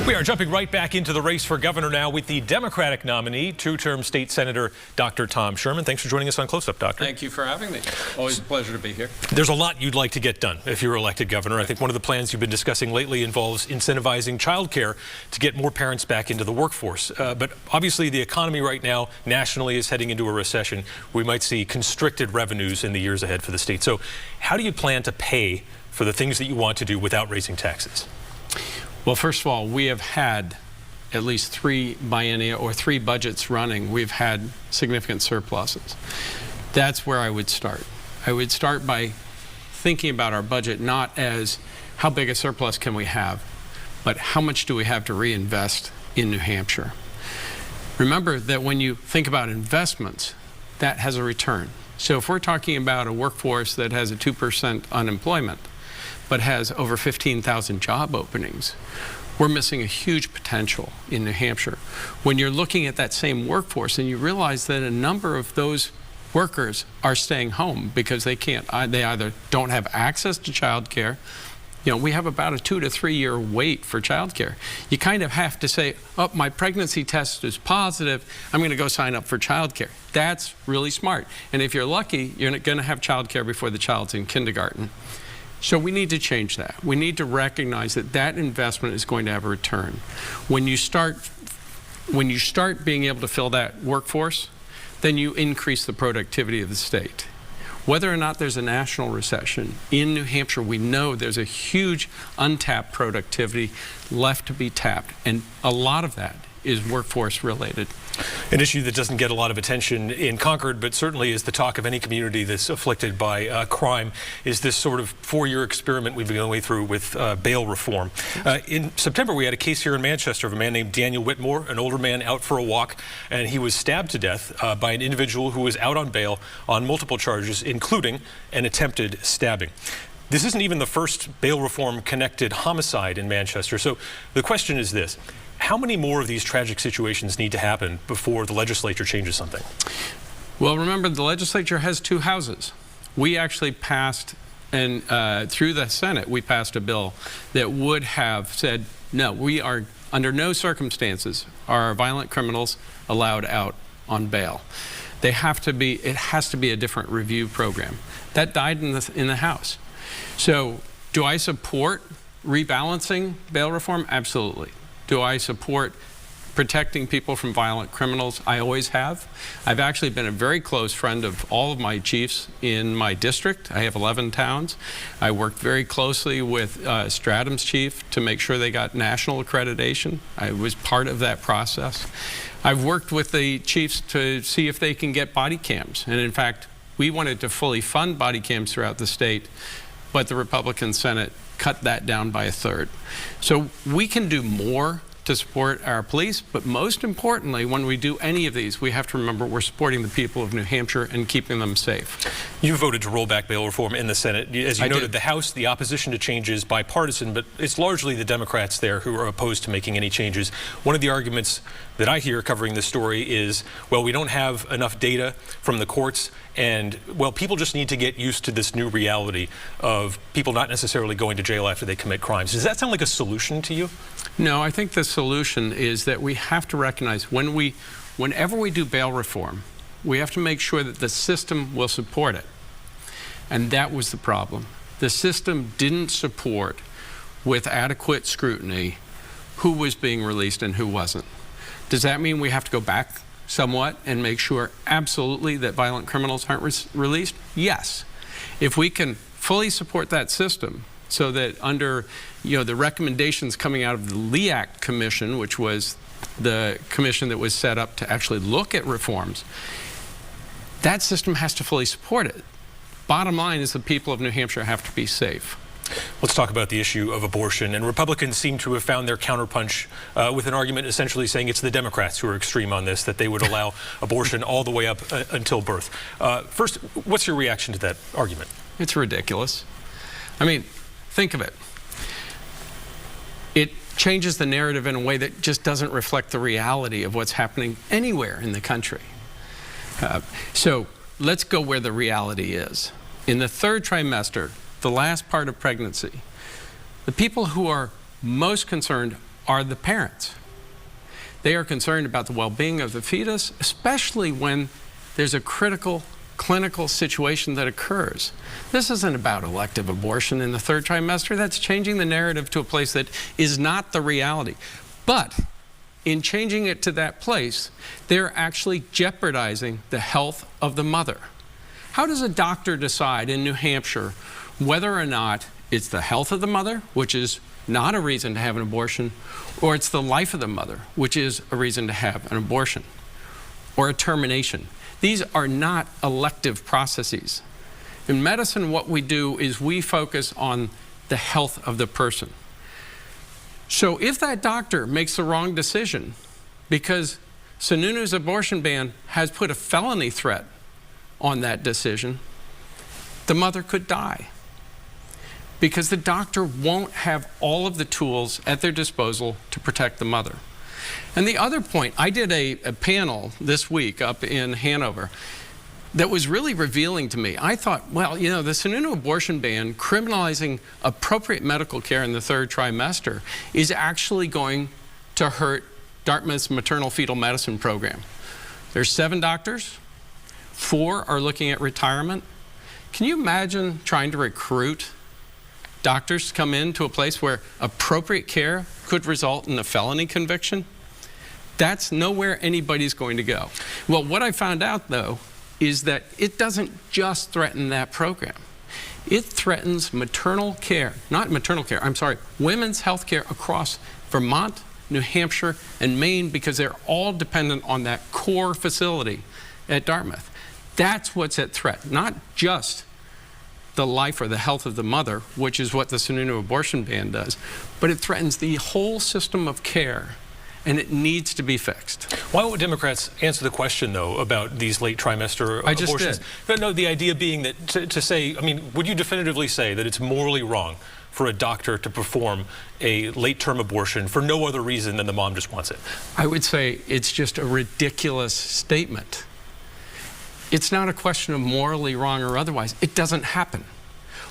We are jumping right back into the race for governor now with the Democratic nominee, two-term state senator, Dr. Tom Sherman. Thanks for joining us on Close Up, Doctor. Thank you for having me. Always a pleasure to be here. There's a lot you'd like to get done if you're elected governor. I think one of the plans you've been discussing lately involves incentivizing childcare to get more parents back into the workforce. But obviously the economy right now nationally is heading into a recession. We might see constricted revenues in the years ahead for the state. So how do you plan to pay for the things that you want to do without raising taxes? Well, first of all, we have had at least three budgets running. We've had significant surpluses. That's where I would start. I would start by thinking about our budget not as how big a surplus can we have, but how much do we have to reinvest in New Hampshire. Remember that when you think about investments, that has a return. So if we're talking about a workforce that has a 2% unemployment, but has over 15,000 job openings, we're missing a huge potential in New Hampshire. When you're looking at that same workforce and you realize that a number of those workers are staying home because they either don't have access to child care. You know, we have about a 2 to 3 year wait for child care. You kind of have to say, oh, my pregnancy test is positive, I'm going to go sign up for child care. That's really smart. And if you're lucky, you're going to have child care before the child's in kindergarten. So we need to change that. We need to recognize that that investment is going to have a return. When you start being able to fill that workforce, then you increase the productivity of the state. Whether or not there's a national recession, in New Hampshire we know there's a huge untapped productivity left to be tapped, and a lot of that is workforce related. An issue that doesn't get a lot of attention in Concord, but certainly is the talk of any community that's afflicted by crime, is this sort of 4-year experiment we've been going through with bail reform. In September, we had a case here in Manchester of a man named Daniel Whitmore, an older man out for a walk, and he was stabbed to death by an individual who was out on bail on multiple charges, including an attempted stabbing. This isn't even the first bail reform connected homicide in Manchester. So the question is this: how many more of these tragic situations need to happen before the legislature changes something? Well, remember, the legislature has 2 houses. We actually passed, and through the Senate, we passed a bill that would have said, no, we are, under no circumstances are violent criminals allowed out on bail. They have to be, it has to be a different review program. That died in the House. So do I support rebalancing bail reform? Absolutely. Do I support protecting people from violent criminals? I always have. I've actually been a very close friend of all of my chiefs in my district. I have 11 towns. I worked very closely with Stratham's chief to make sure they got national accreditation. I was part of that process. I've worked with the chiefs to see if they can get body cams. And in fact, we wanted to fully fund body cams throughout the state, but the Republican Senate cut that down by 1/3. So we can do more to support our police, but most importantly, when we do any of these, we have to remember we're supporting the people of New Hampshire and keeping them safe. You voted to roll back bail reform in the Senate. As you noted, the House, the opposition to change is bipartisan, but it's largely the Democrats there who are opposed to making any changes. One of the arguments that I hear covering this story is, well, we don't have enough data from the courts, and, well, people just need to get used to this new reality of people not necessarily going to jail after they commit crimes. Does that sound like a solution to you? No, I think the solution is that we have to recognize whenever we do bail reform, we have to make sure that the system will support it. And that was the problem. The system didn't support, with adequate scrutiny, who was being released and who wasn't. Does that mean we have to go back somewhat and make sure absolutely that violent criminals aren't released? Yes. If we can fully support that system, so that under the recommendations coming out of the LEAC Commission, which was the commission that was set up to actually look at reforms, that system has to fully support it. Bottom line is the people of New Hampshire have to be safe. Let's talk about the issue of abortion. And Republicans seem to have found their counterpunch with an argument essentially saying it's the Democrats who are extreme on this, that they would allow abortion all the way up until birth. First, what's your reaction to that argument? It's ridiculous. I mean, think of it. It changes the narrative in a way that just doesn't reflect the reality of what's happening anywhere in the country. So let's go where the reality is. In the 3rd trimester, the last part of pregnancy, the people who are most concerned are the parents. They are concerned about the well-being of the fetus, especially when there's a critical clinical situation that occurs. This isn't about elective abortion in the third trimester. That's changing the narrative to a place that is not the reality. But in changing it to that place, they're actually jeopardizing the health of the mother. How does a doctor decide in New Hampshire whether or not it's the health of the mother, which is not a reason to have an abortion, or it's the life of the mother, which is a reason to have an abortion, or a termination? These are not elective processes. In medicine, what we do is we focus on the health of the person. So if that doctor makes the wrong decision because Sununu's abortion ban has put a felony threat on that decision, the mother could die because the doctor won't have all of the tools at their disposal to protect the mother. And the other point, I did a panel this week up in Hanover that was really revealing to me. I thought, well, you know, the Sununu abortion ban criminalizing appropriate medical care in the third trimester is actually going to hurt Dartmouth's maternal fetal medicine program. There's 7 doctors, 4 are looking at retirement. Can you imagine trying to recruit doctors to come into a place where appropriate care could result in a felony conviction? That's nowhere anybody's going to go. Well, what I found out, though, is that it doesn't just threaten that program. It threatens maternal care, not maternal care, I'm sorry, women's health care across Vermont, New Hampshire, and Maine, because they're all dependent on that core facility at Dartmouth. That's what's at threat, not just the life or the health of the mother, which is what the Sununu abortion ban does, but it threatens the whole system of care, and it needs to be fixed. Why won't Democrats answer the question, though, about these late trimester I just abortions? did. No, the idea being that to say, I mean, would you definitively say that it's morally wrong for a doctor to perform a late-term abortion for no other reason than the mom just wants it? I would say it's just a ridiculous statement. It's not a question of morally wrong or otherwise. It doesn't happen.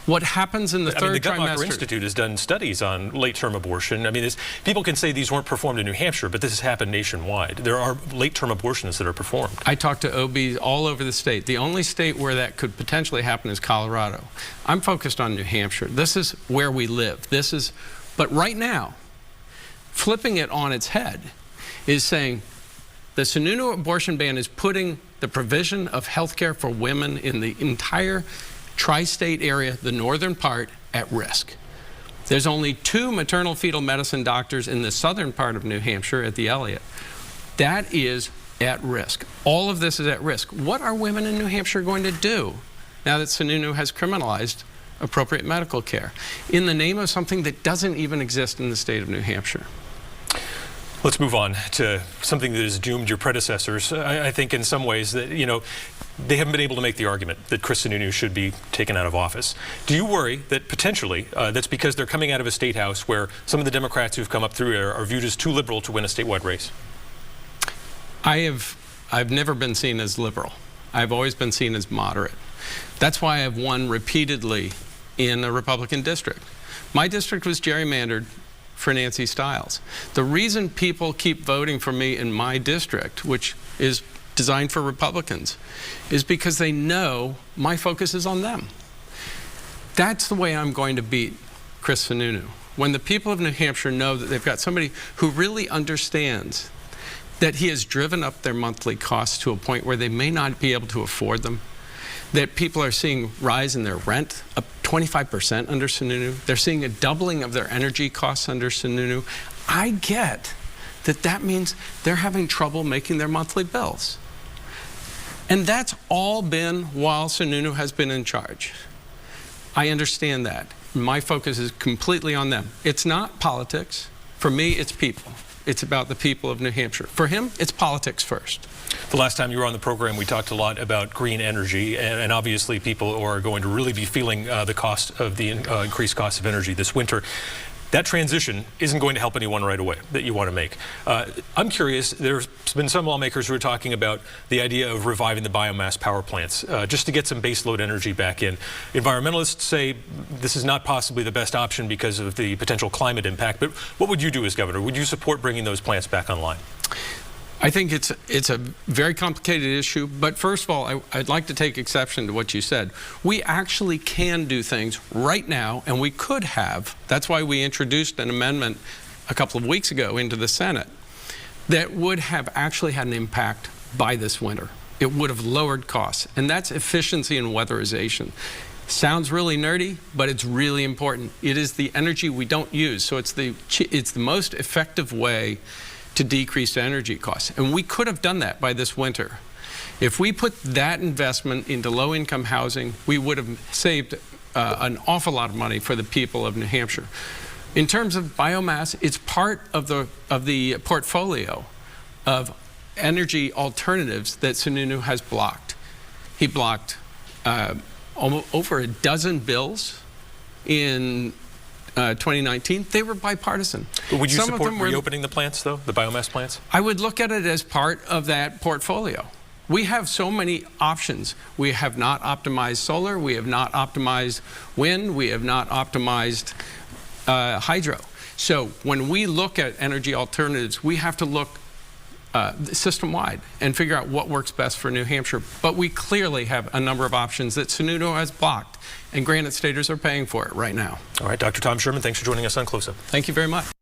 What happens in the third the Guttmacher trimester... Institute has done studies on late-term abortion. I mean, people can say these weren't performed in New Hampshire, but this has happened nationwide. There are late-term abortions that are performed. I talked to OBs all over the state. The only state where that could potentially happen is Colorado. I'm focused on New Hampshire. This is where we live. But right now, flipping it on its head is saying the Sununu abortion ban is putting the provision of health care for women in the entire tri-state area, the northern part, at risk. There's only 2 maternal fetal medicine doctors in the southern part of New Hampshire at the Elliott. That is at risk. All of this is at risk. What are women in New Hampshire going to do now that Sununu has criminalized appropriate medical care in the name of something that doesn't even exist in the state of New Hampshire? Let's move on to something that has doomed your predecessors. I think in some ways that, you know, they haven't been able to make the argument that Chris Sununu should be taken out of office. Do you worry that potentially that's because they're coming out of a state house where some of the Democrats who've come up through there are viewed as too liberal to win a statewide race? I've never been seen as liberal. I've always been seen as moderate. That's why I've won repeatedly in a Republican district. My district was gerrymandered for Nancy Stiles. The reason people keep voting for me in my district, which is designed for Republicans, is because they know my focus is on them. That's the way I'm going to beat Chris Sununu. When the people of New Hampshire know that they've got somebody who really understands that he has driven up their monthly costs to a point where they may not be able to afford them, that people are seeing rise in their rent up 25% under Sununu. They're seeing a doubling of their energy costs under Sununu. I get that that means they're having trouble making their monthly bills. And that's all been while Sununu has been in charge. I understand that. My focus is completely on them. It's not politics. For me, it's people. It's about the people of New Hampshire. For him, it's politics first. The last time you were on the program, we talked a lot about green energy, and obviously people are going to really be feeling the cost of the increased cost of energy this winter. That transition isn't going to help anyone right away that you want to make. I'm curious, there's been some lawmakers who are talking about the idea of reviving the biomass power plants just to get some baseload energy back in. Environmentalists say this is not possibly the best option because of the potential climate impact, but what would you do as governor? Would you support bringing those plants back online? I think it's a very complicated issue, but first of all, I'd like to take exception to what you said. We actually can do things right now, and we could have. That's why we introduced an amendment a couple of weeks ago into the Senate that would have actually had an impact by this winter. It would have lowered costs, and that's efficiency and weatherization. Sounds really nerdy, but it's really important. It is the energy we don't use, so it's the most effective way to decrease energy costs. And we could have done that by this winter. If we put that investment into low-income housing, we would have saved an awful lot of money for the people of New Hampshire. In terms of biomass, it's part of the portfolio of energy alternatives that Sununu has blocked. He blocked over a dozen bills in 2019. They were bipartisan. But would you support reopening the plants, though, the biomass plants? I would look at it as part of that portfolio. We have so many options. We have not optimized solar. We have not optimized wind. We have not optimized hydro. So when we look at energy alternatives, we have to look system-wide and figure out what works best for New Hampshire. But we clearly have a number of options that Sununu has blocked, and Granite Staters are paying for it right now. All right, Dr. Tom Sherman, thanks for joining us on Close Up. Thank you very much.